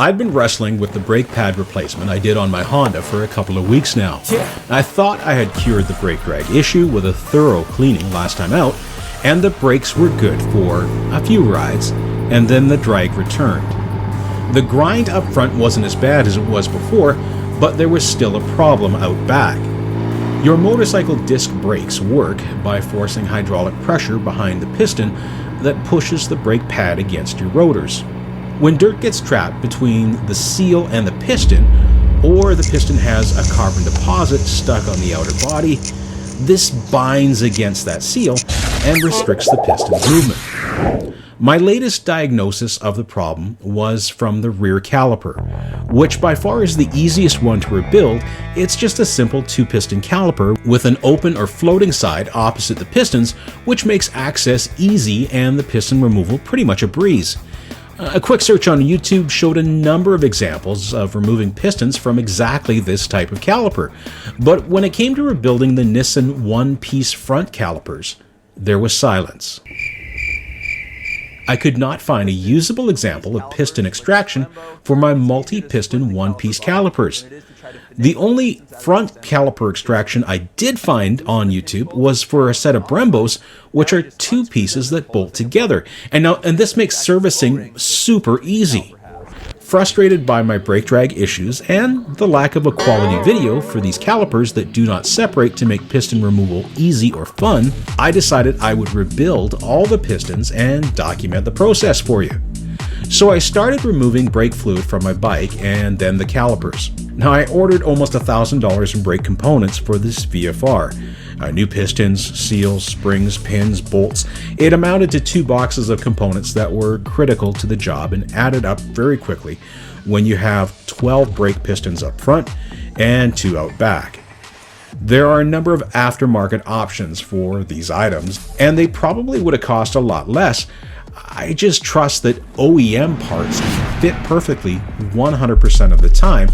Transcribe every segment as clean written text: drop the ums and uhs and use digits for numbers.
I've been wrestling with the brake pad replacement I did on my Honda for a couple of weeks now. I thought I had cured the brake drag issue with a thorough cleaning last time out, and the brakes were good for a few rides, and then the drag returned. The grind up front wasn't as bad as it was before, but there was still a problem out back. Your motorcycle disc brakes work by forcing hydraulic pressure behind the piston that pushes the brake pad against your rotors. When dirt gets trapped between the seal and the piston, or the piston has a carbon deposit stuck on the outer body, this binds against that seal and restricts the piston's movement. My latest diagnosis of the problem was from the rear caliper, which by far is the easiest one to rebuild. It's just a simple 2-piston caliper with an open or floating side opposite the pistons, which makes access easy and the piston removal pretty much a breeze. A quick search on YouTube showed a number of examples of removing pistons from exactly this type of caliper, but when it came to rebuilding the Nissin one-piece front calipers, there was silence. I could not find a usable example of piston extraction for my multi-piston one-piece calipers. The only front caliper extraction I did find on YouTube was for a set of Brembos, which are 2 pieces that bolt together. And this makes servicing super easy. Frustrated by my brake drag issues and the lack of a quality video for these calipers that do not separate to make piston removal easy or fun, I decided I would rebuild all the pistons and document the process for you. So I started removing brake fluid from my bike and then the calipers. Now I ordered almost $1,000 in brake components for this VFR. New pistons, seals, springs, pins, bolts. It amounted to 2 boxes of components that were critical to the job and added up very quickly when you have 12 brake pistons up front and 2 out back. There are a number of aftermarket options for these items, and they probably would have cost a lot less. I just trust that OEM parts fit perfectly 100% of the time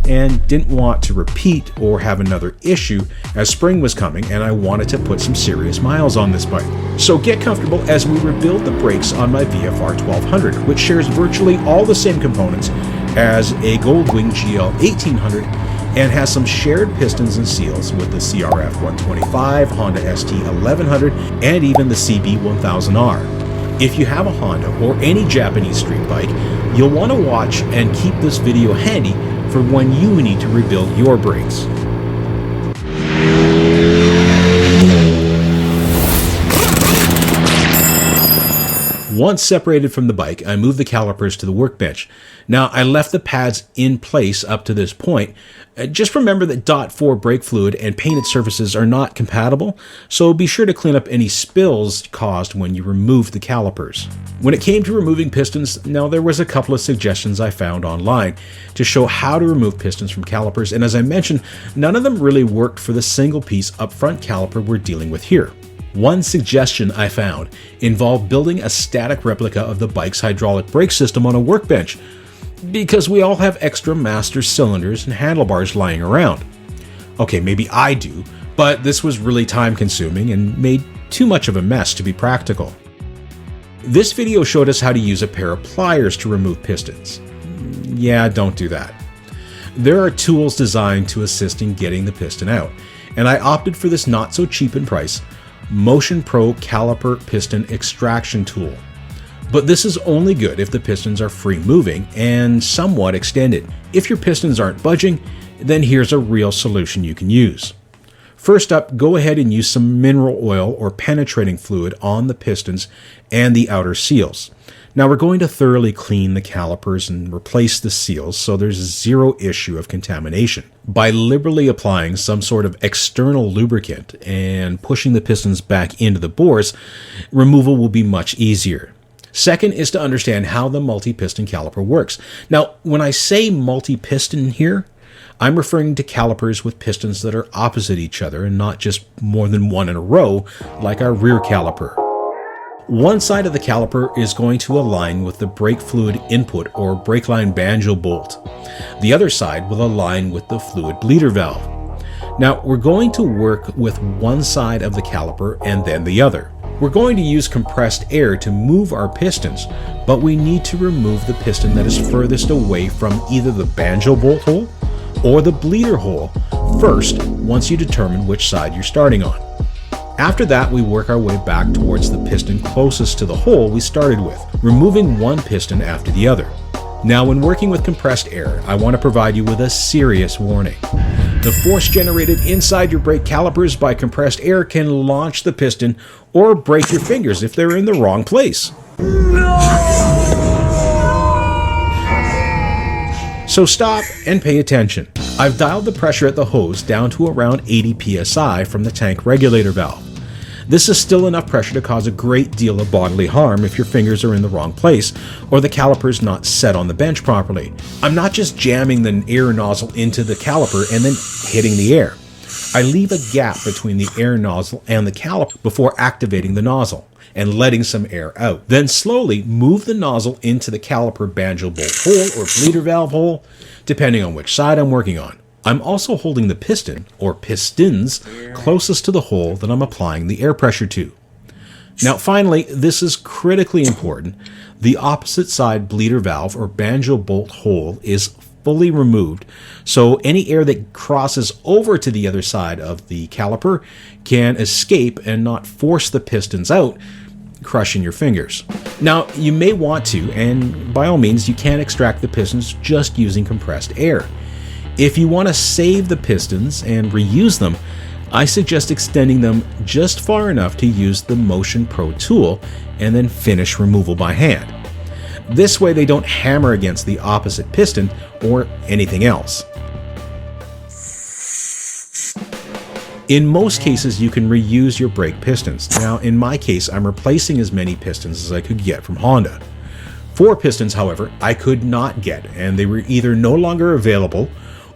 and didn't want to repeat or have another issue as spring was coming and I wanted to put some serious miles on this bike. So get comfortable as we rebuild the brakes on my VFR 1200, which shares virtually all the same components as a Goldwing GL 1800 and has some shared pistons and seals with the CRF 125, Honda ST 1100, and even the CB 1000R. If you have a Honda or any Japanese street bike, you'll want to watch and keep this video handy for when you need to rebuild your brakes. Once separated from the bike, I moved the calipers to the workbench. Now, I left the pads in place up to this point. Just remember that .4 brake fluid and painted surfaces are not compatible, so be sure to clean up any spills caused when you remove the calipers. When it came to removing pistons, now there was a couple of suggestions I found online to show how to remove pistons from calipers, and as I mentioned, none of them really worked for the single piece up front caliper we're dealing with here. One suggestion I found involved building a static replica of the bike's hydraulic brake system on a workbench, because we all have extra master cylinders and handlebars lying around. Okay, maybe I do, but this was really time consuming and made too much of a mess to be practical. This video showed us how to use a pair of pliers to remove pistons. Yeah, don't do that. There are tools designed to assist in getting the piston out, and I opted for this not so cheap in price Motion Pro Caliper Piston Extraction Tool. But this is only good if the pistons are free moving and somewhat extended. If your pistons aren't budging, then here's a real solution you can use. First up, go ahead and use some mineral oil or penetrating fluid on the pistons and the outer seals. Now we're going to thoroughly clean the calipers and replace the seals so there's zero issue of contamination. By liberally applying some sort of external lubricant and pushing the pistons back into the bores, removal will be much easier. Second is to understand how the multi-piston caliper works. Now, when I say multi-piston here, I'm referring to calipers with pistons that are opposite each other and not just more than one in a row like our rear caliper. One side of the caliper is going to align with the brake fluid input or brake line banjo bolt. The other side will align with the fluid bleeder valve. Now, we're going to work with one side of the caliper and then the other. We're going to use compressed air to move our pistons, but we need to remove the piston that is furthest away from either the banjo bolt hole or the bleeder hole first, once you determine which side you're starting on. After that, we work our way back towards the piston closest to the hole we started with, removing one piston after the other. Now, when working with compressed air, I want to provide you with a serious warning. The force generated inside your brake calipers by compressed air can launch the piston or break your fingers if they're in the wrong place. So stop and pay attention. I've dialed the pressure at the hose down to around 80 psi from the tank regulator valve. This is still enough pressure to cause a great deal of bodily harm if your fingers are in the wrong place or the caliper's not set on the bench properly. I'm not just jamming the air nozzle into the caliper and then hitting the air. I leave a gap between the air nozzle and the caliper before activating the nozzle and letting some air out. Then slowly move the nozzle into the caliper banjo bolt hole or bleeder valve hole, depending on which side I'm working on. I'm also holding the piston, or pistons, closest to the hole that I'm applying the air pressure to. Now finally, this is critically important, the opposite side bleeder valve or banjo bolt hole is fully removed, so any air that crosses over to the other side of the caliper can escape and not force the pistons out, crushing your fingers. Now, you may want to, and by all means, you can extract the pistons just using compressed air. If you want to save the pistons and reuse them, I suggest extending them just far enough to use the Motion Pro tool and then finish removal by hand. This way they don't hammer against the opposite piston or anything else. In most cases, you can reuse your brake pistons. Now, in my case, I'm replacing as many pistons as I could get from Honda. 4 pistons, however, I could not get, and they were either no longer available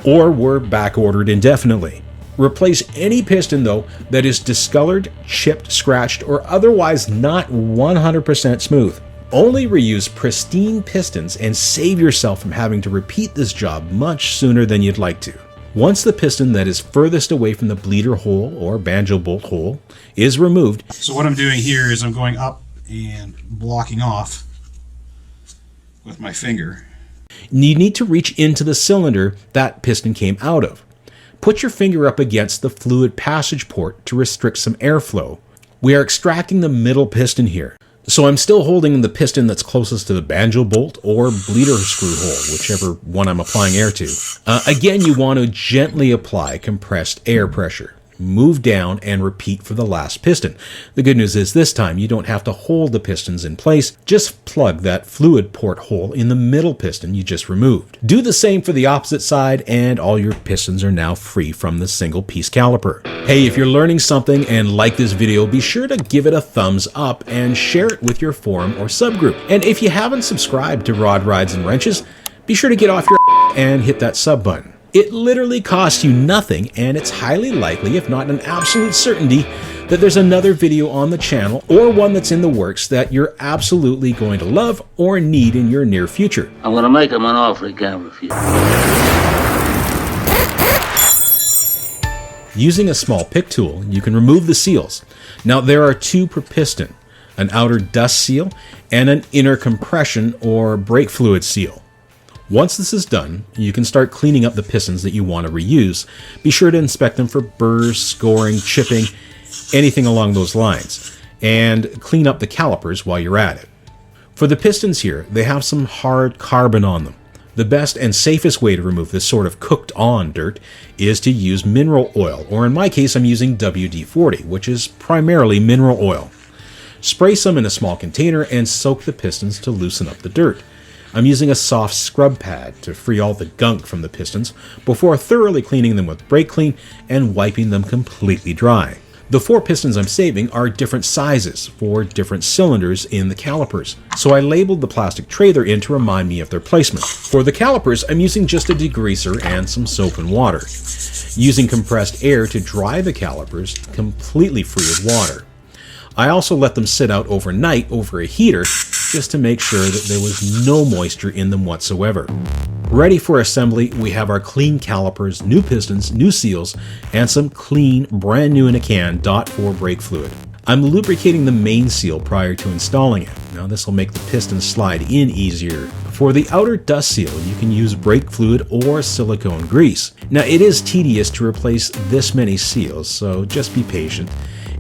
or were back ordered indefinitely. Replace any piston, though, that is discolored, chipped, scratched, or otherwise not 100% smooth. Only reuse pristine pistons and save yourself from having to repeat this job much sooner than you'd like to. Once the piston that is furthest away from the bleeder hole or banjo bolt hole is removed. So what I'm doing here is I'm going up and blocking off with my finger. You need to reach into the cylinder that piston came out of. Put your finger up against the fluid passage port to restrict some airflow. We are extracting the middle piston here. So I'm still holding the piston that's closest to the banjo bolt or bleeder screw hole, whichever one I'm applying air to. Again, you want to gently apply compressed air pressure. Move down and repeat for the last piston. The good news is this time you don't have to hold the pistons in place, just plug that fluid port hole in the middle piston you just removed. Do the same for the opposite side and all your pistons are now free from the single piece caliper. Hey, if you're learning something and like this video, be sure to give it a thumbs up and share it with your forum or subgroup. And if you haven't subscribed to Rod Rides and Wrenches, be sure to get off your and hit that sub button. It literally costs you nothing, and it's highly likely, if not an absolute certainty, that there's another video on the channel or one that's in the works that you're absolutely going to love or need in your near future. I'm going to make him an offer he can't refuse. Using a small pick tool, you can remove the seals. Now, there are 2 per piston, an outer dust seal and an inner compression or brake fluid seal. Once this is done, you can start cleaning up the pistons that you want to reuse. Be sure to inspect them for burrs, scoring, chipping, anything along those lines, and clean up the calipers while you're at it. For the pistons here, they have some hard carbon on them. The best and safest way to remove this sort of cooked-on dirt is to use mineral oil, or in my case, I'm using WD-40, which is primarily mineral oil. Spray some in a small container and soak the pistons to loosen up the dirt. I'm using a soft scrub pad to free all the gunk from the pistons before thoroughly cleaning them with brake clean and wiping them completely dry. The 4 pistons I'm saving are different sizes for different cylinders in the calipers, so I labeled the plastic tray they're in to remind me of their placement. For the calipers, I'm using just a degreaser and some soap and water, using compressed air to dry the calipers completely free of water. I also let them sit out overnight over a heater just to make sure that there was no moisture in them whatsoever. Ready for assembly, we have our clean calipers, new pistons, new seals, and some clean, brand new in a can .4 brake fluid. I'm lubricating the main seal prior to installing it. Now this will make the piston slide in easier. For the outer dust seal, you can use brake fluid or silicone grease. Now it is tedious to replace this many seals, so just be patient.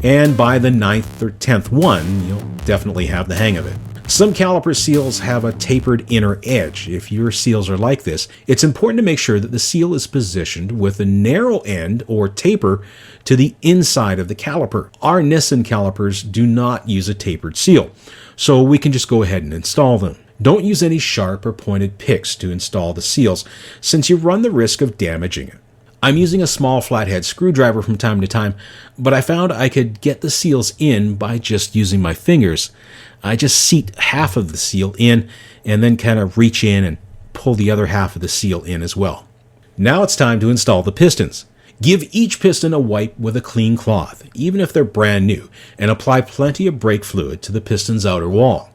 And by the 9th or 10th one, you'll definitely have the hang of it. Some caliper seals have a tapered inner edge. If your seals are like this, it's important to make sure that the seal is positioned with a narrow end or taper to the inside of the caliper. Our Nissin calipers do not use a tapered seal, so we can just go ahead and install them. Don't use any sharp or pointed picks to install the seals, since you run the risk of damaging it. I'm using a small flathead screwdriver from time to time, but I found I could get the seals in by just using my fingers. I just seat half of the seal in and then kind of reach in and pull the other half of the seal in as well. Now it's time to install the pistons. Give each piston a wipe with a clean cloth, even if they're brand new, and apply plenty of brake fluid to the piston's outer wall.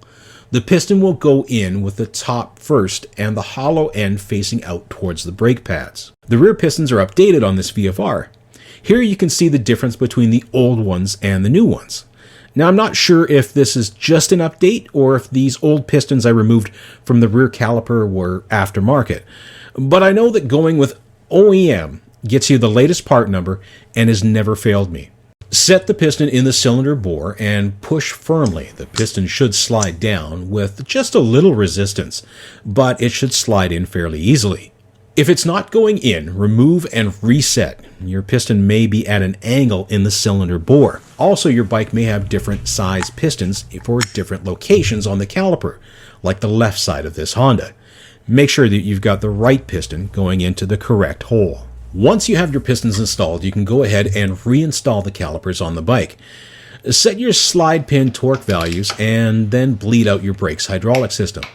The piston will go in with the top first and the hollow end facing out towards the brake pads. The rear pistons are updated on this VFR. Here you can see the difference between the old ones and the new ones. Now I'm not sure if this is just an update or if these old pistons I removed from the rear caliper were aftermarket, but I know that going with OEM gets you the latest part number and has never failed me. Set the piston in the cylinder bore and push firmly. The piston should slide down with just a little resistance, but it should slide in fairly easily. If it's not going in, remove and reset. Your piston may be at an angle in the cylinder bore. Also, your bike may have different size pistons for different locations on the caliper, like the left side of this Honda. Make sure that you've got the right piston going into the correct hole. Once you have your pistons installed, you can go ahead and reinstall the calipers on the bike. Set your slide pin torque values and then bleed out your brake's hydraulic system.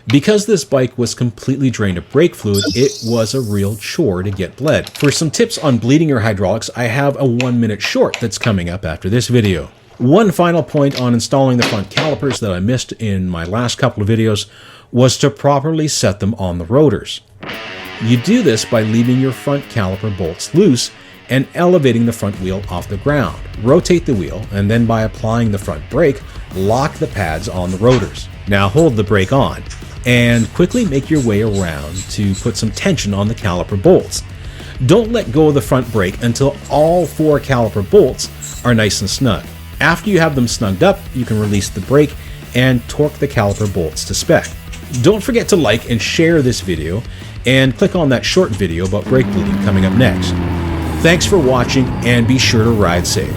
Because this bike was completely drained of brake fluid, it was a real chore to get bled. For some tips on bleeding your hydraulics, I have a 1-minute short that's coming up after this video. One final point on installing the front calipers that I missed in my last couple of videos was to properly set them on the rotors. You do this by leaving your front caliper bolts loose and elevating the front wheel off the ground. Rotate the wheel, and then by applying the front brake, lock the pads on the rotors. Now hold the brake on, and quickly make your way around to put some tension on the caliper bolts. Don't let go of the front brake until all 4 caliper bolts are nice and snug. After you have them snugged up, you can release the brake and torque the caliper bolts to spec. Don't forget to like and share this video, and click on that short video about brake bleeding coming up next. Thanks for watching, and be sure to ride safe.